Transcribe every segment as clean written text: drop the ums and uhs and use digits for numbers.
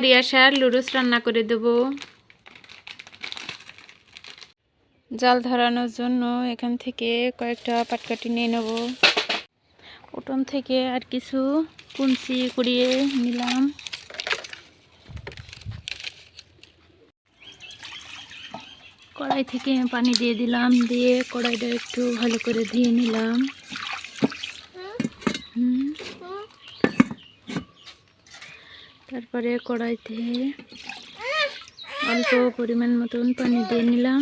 রিয়াসার লুডুস রান্না করে দেব। জাল ধরানোর জন্য এখান থেকে কয়েকটা পাটকাঠি নিয়ে নেব। উঠোন থেকে আর কিছু কুঞ্চি কুড়িয়ে নিলাম। কড়াই থেকে পানি দিয়ে দিলাম, দিয়ে কড়াইটা একটু ভালো করে ধুয়ে নিলাম। তারপরে কড়াইতে অল্প পরিমাণ মতন পানি দিয়ে নিলাম।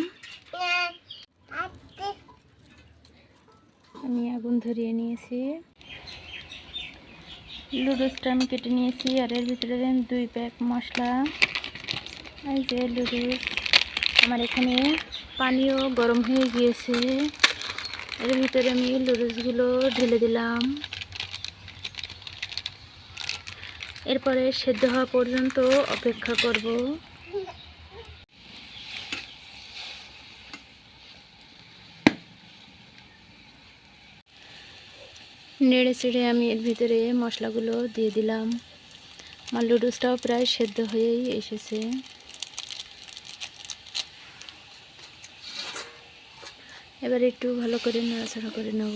আমি আগুন ধরিয়ে নিয়েছি। লুডুসটা আমি কেটে নিয়েছি, আর এর ভিতরে 2 প্যাক মশলা। এই যে লুডুস আমার এখানে পানিও গরম হয়ে গিয়েছে। এর ভিতরে আমি লুডুসগুলো ঢেলে দিলাম। এরপরে সেদ্ধ হওয়া পর্যন্ত অপেক্ষা করব। নেড়ে চেড়ে আমি এর ভিতরে মশলাগুলো দিয়ে দিলাম। আমার লুডুসটাও প্রায় সেদ্ধ হয়েই এসেছে। এবার একটু ভালো করে নাড়াচাড়া করে নেব।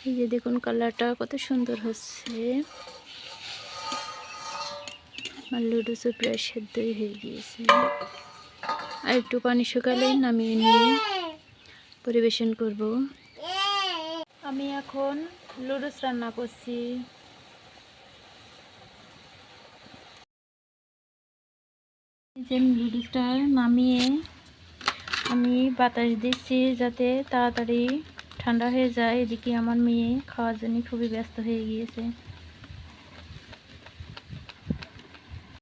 এই যে দেখুন কালারটা কত সুন্দর হচ্ছে। আমার লুডুসও প্রায় সেদ্ধই হয়ে গিয়েছে। আর একটু পানি শুকালেই নামিয়ে নিয়ে পরিবেশন করব। আমি এখন লুডুস রান্না করছি। যে লুডুসটা নামিয়ে আমি বাতাস দিচ্ছি যাতে তাড়াতাড়ি ঠান্ডা হয়ে যায়। এদিকে আমার মেয়ে খাওয়ার জন্য খুবই ব্যস্ত হয়ে গিয়েছে।